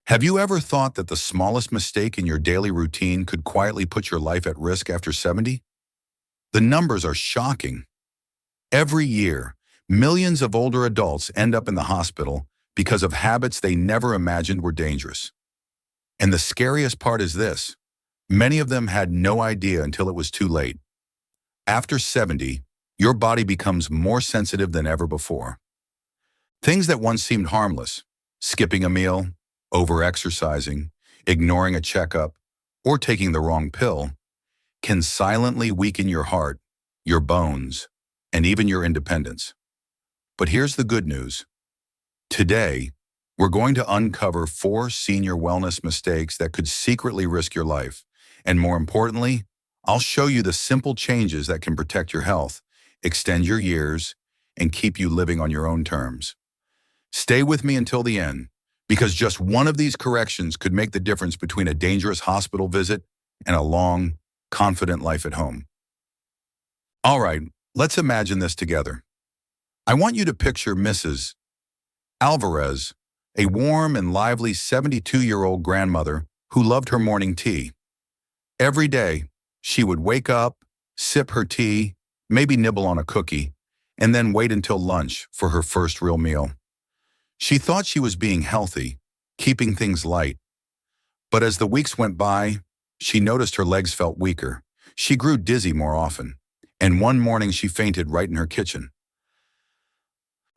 Have you ever thought that the smallest mistake in your daily routine could quietly put your life at risk after 70? The numbers are shocking. Every year, millions of older adults end up in the hospital because of habits they never imagined were dangerous. And the scariest part is this: many of them had no idea until it was too late. After 70, your body becomes more sensitive than ever before. Things that once seemed harmless, skipping a meal, overexercising, ignoring a checkup, or taking the wrong pill, can silently weaken your heart, your bones, and even your independence. But here's the good news. Today, we're going to uncover 4 senior wellness mistakes that could secretly risk your life. And more importantly, I'll show you the simple changes that can protect your health, extend your years, and keep you living on your own terms. Stay with me until the end, because just one of these corrections could make the difference between a dangerous hospital visit and a long, confident life at home. All right, let's imagine this together. I want you to picture Mrs. Alvarez, a warm and lively 72-year-old grandmother who loved her morning tea. Every day, she would wake up, sip her tea, maybe nibble on a cookie, and then wait until lunch for her first real meal. She thought she was being healthy, keeping things light. But as the weeks went by, she noticed her legs felt weaker. She grew dizzy more often, and one morning she fainted right in her kitchen.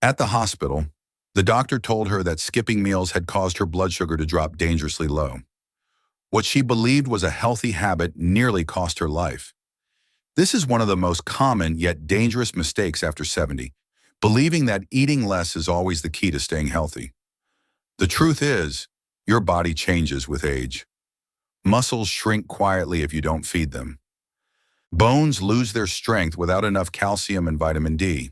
At the hospital, the doctor told her that skipping meals had caused her blood sugar to drop dangerously low. What she believed was a healthy habit nearly cost her life. This is one of the most common yet dangerous mistakes after 70, believing that eating less is always the key to staying healthy. The truth is, your body changes with age. Muscles shrink quietly if you don't feed them. Bones lose their strength without enough calcium and vitamin D.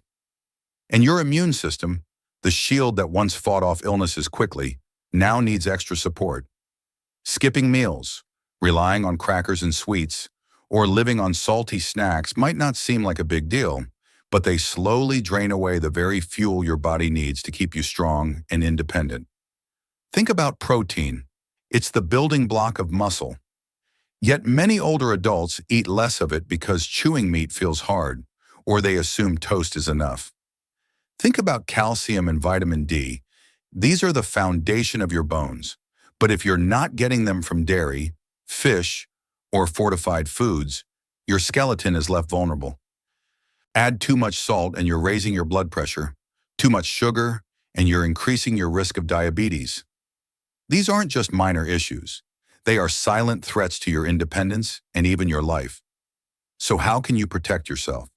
And your immune system, the shield that once fought off illnesses quickly, now needs extra support. Skipping meals, relying on crackers and sweets, or living on salty snacks might not seem like a big deal, but they slowly drain away the very fuel your body needs to keep you strong and independent. Think about protein. It's the building block of muscle. Yet many older adults eat less of it because chewing meat feels hard, or they assume toast is enough. Think about calcium and vitamin D. These are the foundation of your bones. But if you're not getting them from dairy, fish, or fortified foods, your skeleton is left vulnerable. Add too much salt and you're raising your blood pressure, too much sugar, and you're increasing your risk of diabetes. These aren't just minor issues. They are silent threats to your independence and even your life. So how can you protect yourself?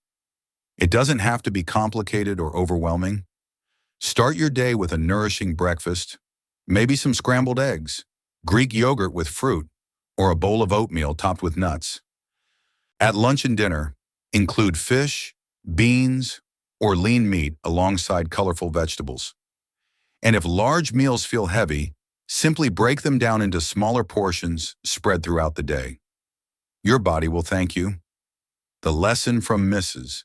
It doesn't have to be complicated or overwhelming. Start your day with a nourishing breakfast, maybe some scrambled eggs, Greek yogurt with fruit, or a bowl of oatmeal topped with nuts. At lunch and dinner, include fish, beans, or lean meat alongside colorful vegetables. And if large meals feel heavy, simply break them down into smaller portions spread throughout the day. Your body will thank you. The lesson from Mrs.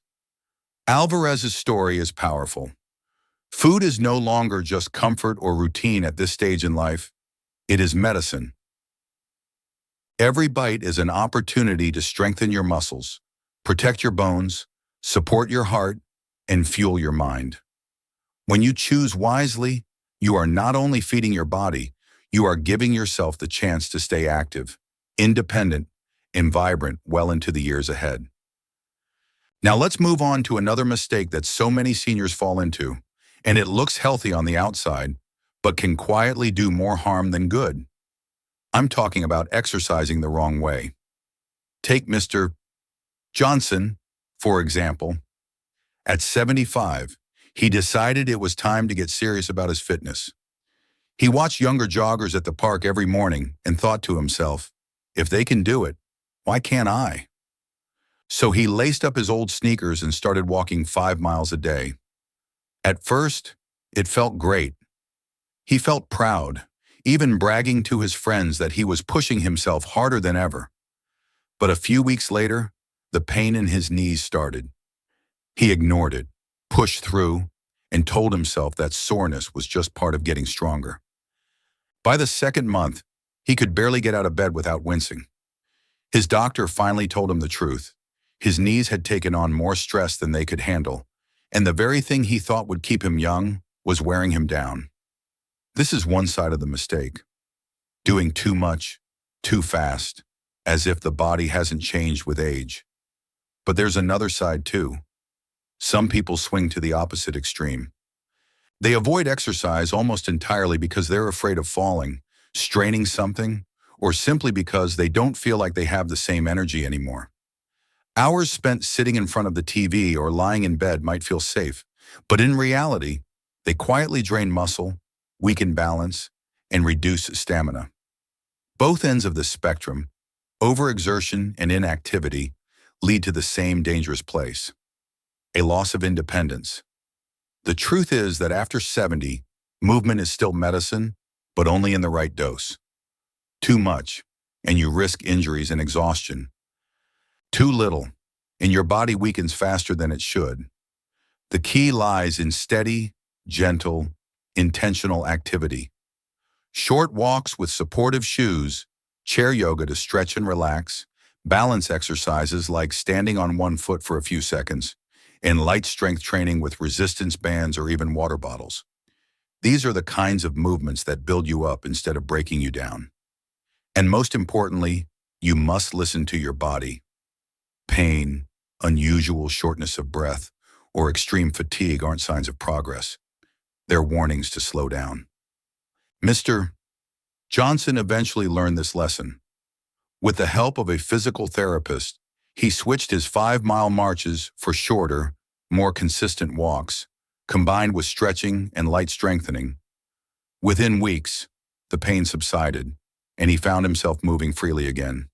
Alvarez's story is powerful. Food is no longer just comfort or routine at this stage in life. It is medicine. Every bite is an opportunity to strengthen your muscles, protect your bones, support your heart, and fuel your mind. When you choose wisely, you are not only feeding your body, you are giving yourself the chance to stay active, independent, and vibrant well into the years ahead. Now let's move on to another mistake that so many seniors fall into, and it looks healthy on the outside, but can quietly do more harm than good. I'm talking about exercising the wrong way. Take Mr. Johnson, for example. At 75, he decided it was time to get serious about his fitness. He watched younger joggers at the park every morning and thought to himself, if they can do it, why can't I? So he laced up his old sneakers and started walking 5 miles a day. At first, it felt great. He felt proud, even bragging to his friends that he was pushing himself harder than ever. But a few weeks later, the pain in his knees started. He ignored it, pushed through, and told himself that soreness was just part of getting stronger. By the second month, he could barely get out of bed without wincing. His doctor finally told him the truth. His knees had taken on more stress than they could handle, and the very thing he thought would keep him young was wearing him down. This is one side of the mistake. Doing too much, too fast, as if the body hasn't changed with age. But there's another side too. Some people swing to the opposite extreme. They avoid exercise almost entirely because they're afraid of falling, straining something, or simply because they don't feel like they have the same energy anymore. Hours spent sitting in front of the TV or lying in bed might feel safe, but in reality, they quietly drain muscle, weaken balance, and reduce stamina. Both ends of the spectrum, overexertion and inactivity, lead to the same dangerous place: a loss of independence. The truth is that after 70, movement is still medicine, but only in the right dose. Too much, and you risk injuries and exhaustion. Too little, and your body weakens faster than it should. The key lies in steady, gentle, intentional activity. Short walks with supportive shoes, chair yoga to stretch and relax, balance exercises like standing on one foot for a few seconds, and light strength training with resistance bands or even water bottles. These are the kinds of movements that build you up instead of breaking you down. And most importantly, you must listen to your body. Pain, unusual shortness of breath, or extreme fatigue aren't signs of progress. They're warnings to slow down. Mr. Johnson eventually learned this lesson. With the help of a physical therapist, he switched his 5-mile marches for shorter, more consistent walks, combined with stretching and light strengthening. Within weeks, the pain subsided, and he found himself moving freely again,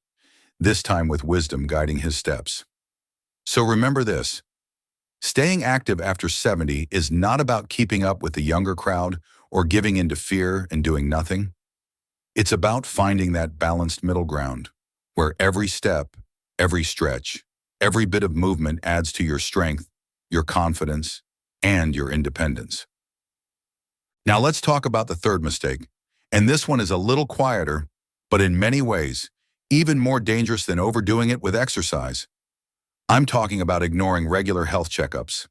this time with wisdom guiding his steps. So remember this: staying active after 70 is not about keeping up with the younger crowd or giving into fear and doing nothing. It's about finding that balanced middle ground, where every step, every stretch, every bit of movement adds to your strength, your confidence, and your independence. Now let's talk about the third mistake, and this one is a little quieter, but in many ways, even more dangerous than overdoing it with exercise. I'm talking about ignoring regular health checkups.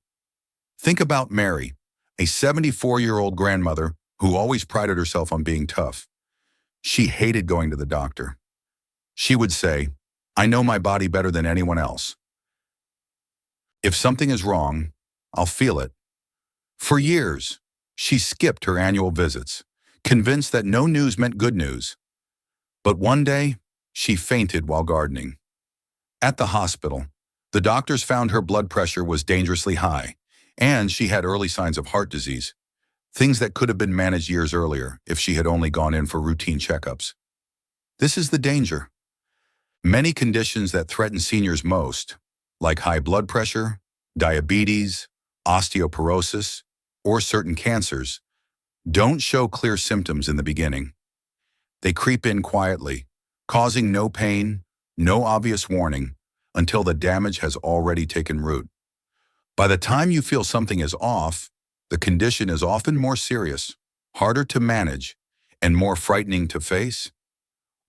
Think about Mary, a 74-year-old grandmother who always prided herself on being tough. She hated going to the doctor. She would say, "I know my body better than anyone else. If something is wrong, I'll feel it." For years, she skipped her annual visits, convinced that no news meant good news. But one day, she fainted while gardening. At the hospital, the doctors found her blood pressure was dangerously high, and she had early signs of heart disease, things that could have been managed years earlier if she had only gone in for routine checkups. This is the danger. Many conditions that threaten seniors most, like high blood pressure, diabetes, osteoporosis, or certain cancers, don't show clear symptoms in the beginning. They creep in quietly, causing no pain, no obvious warning, until the damage has already taken root. By the time you feel something is off, the condition is often more serious, harder to manage, and more frightening to face.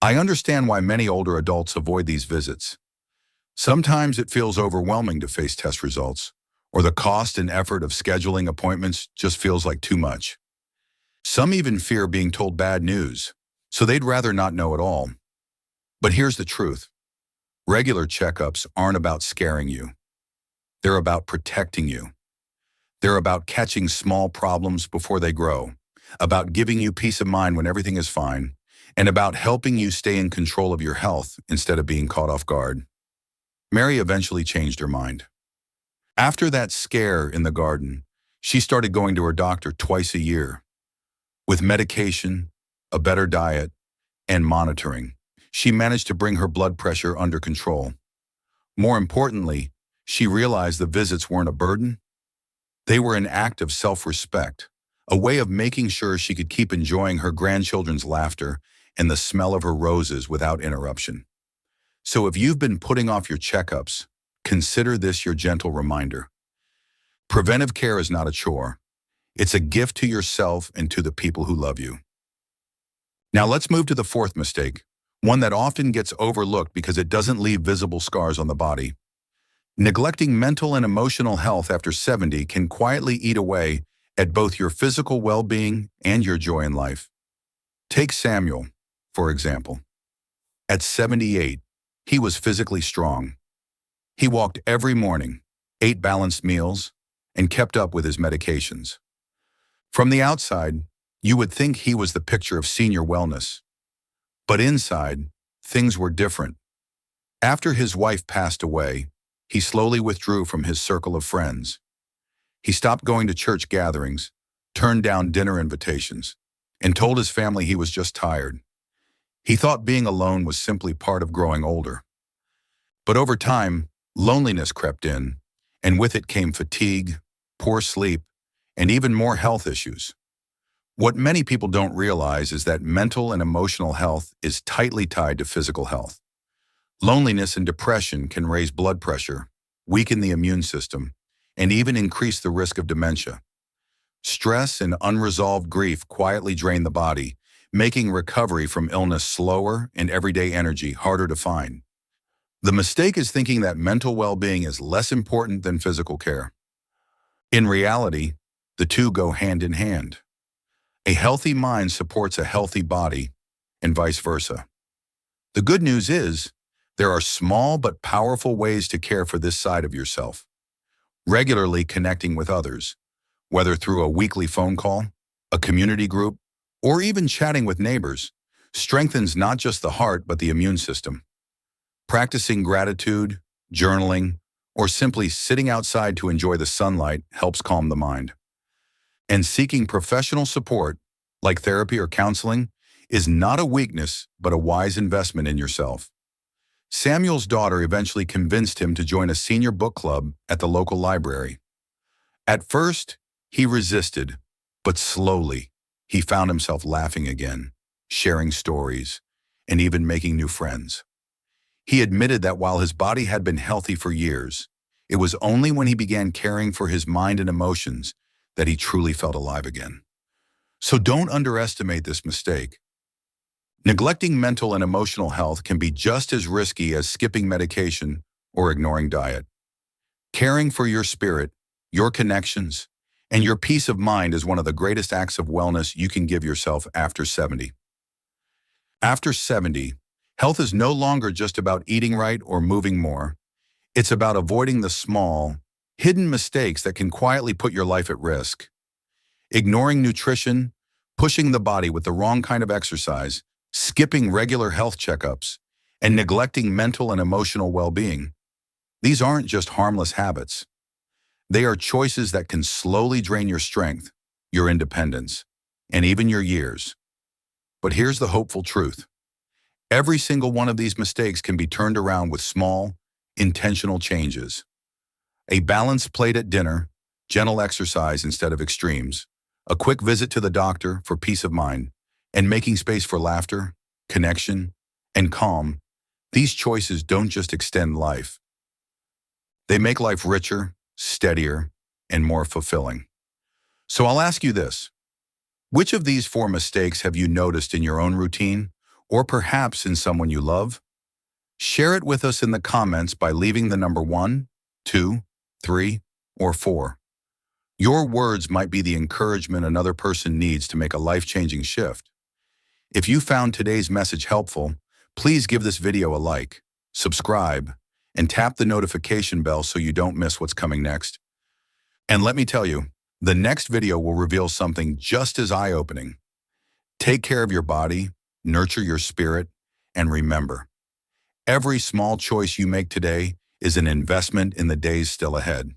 I understand why many older adults avoid these visits. Sometimes it feels overwhelming to face test results, or the cost and effort of scheduling appointments just feels like too much. Some even fear being told bad news, so they'd rather not know at all. But here's the truth. Regular checkups aren't about scaring you. They're about protecting you. They're about catching small problems before they grow, about giving you peace of mind when everything is fine, and about helping you stay in control of your health instead of being caught off guard. Mary eventually changed her mind. After that scare in the garden, she started going to her doctor twice a year. With medication, a better diet, and monitoring, she managed to bring her blood pressure under control. More importantly, she realized the visits weren't a burden. They were an act of self-respect, a way of making sure she could keep enjoying her grandchildren's laughter and the smell of her roses without interruption. So if you've been putting off your checkups, consider this your gentle reminder. Preventive care is not a chore. It's a gift to yourself and to the people who love you. Now let's move to the fourth mistake, one that often gets overlooked because it doesn't leave visible scars on the body. Neglecting mental and emotional health after 70 can quietly eat away at both your physical well-being and your joy in life. Take Samuel, for example. At 78, he was physically strong. He walked every morning, ate balanced meals, and kept up with his medications. From the outside, you would think he was the picture of senior wellness. But inside, things were different. After his wife passed away, he slowly withdrew from his circle of friends. He stopped going to church gatherings, turned down dinner invitations, and told his family he was just tired. He thought being alone was simply part of growing older. But over time, loneliness crept in, and with it came fatigue, poor sleep, and even more health issues. What many people don't realize is that mental and emotional health is tightly tied to physical health. Loneliness and depression can raise blood pressure, weaken the immune system, and even increase the risk of dementia. Stress and unresolved grief quietly drain the body, making recovery from illness slower and everyday energy harder to find. The mistake is thinking that mental well-being is less important than physical care. In reality, the two go hand in hand. A healthy mind supports a healthy body, and vice versa. The good news is, there are small but powerful ways to care for this side of yourself. Regularly connecting with others, whether through a weekly phone call, a community group, or even chatting with neighbors, strengthens not just the heart but the immune system. Practicing gratitude, journaling, or simply sitting outside to enjoy the sunlight helps calm the mind. And seeking professional support, like therapy or counseling, is not a weakness but a wise investment in yourself. Samuel's daughter eventually convinced him to join a senior book club at the local library. At first, he resisted, but slowly, he found himself laughing again, sharing stories, and even making new friends. He admitted that while his body had been healthy for years, it was only when he began caring for his mind and emotions that he truly felt alive again. So don't underestimate this mistake. Neglecting mental and emotional health can be just as risky as skipping medication or ignoring diet. Caring for your spirit, your connections, and your peace of mind is one of the greatest acts of wellness you can give yourself after 70. After 70, health is no longer just about eating right or moving more. It's about avoiding the small, hidden mistakes that can quietly put your life at risk. Ignoring nutrition, pushing the body with the wrong kind of exercise, skipping regular health checkups, and neglecting mental and emotional well-being. These aren't just harmless habits. They are choices that can slowly drain your strength, your independence, and even your years. But here's the hopeful truth. Every single one of these mistakes can be turned around with small, intentional changes. A balanced plate at dinner, gentle exercise instead of extremes, a quick visit to the doctor for peace of mind, and making space for laughter, connection, and calm. These choices don't just extend life. They make life richer, steadier, and more fulfilling. So I'll ask you this. Which of these four mistakes have you noticed in your own routine, or perhaps in someone you love? Share it with us in the comments by leaving the number 1, 2, 3, or 4. Your words might be the encouragement another person needs to make a life-changing shift. If you found today's message helpful, please give this video a like, subscribe, and tap the notification bell so you don't miss what's coming next. And let me tell you, the next video will reveal something just as eye-opening. Take care of your body, nurture your spirit, and remember, every small choice you make today is an investment in the days still ahead.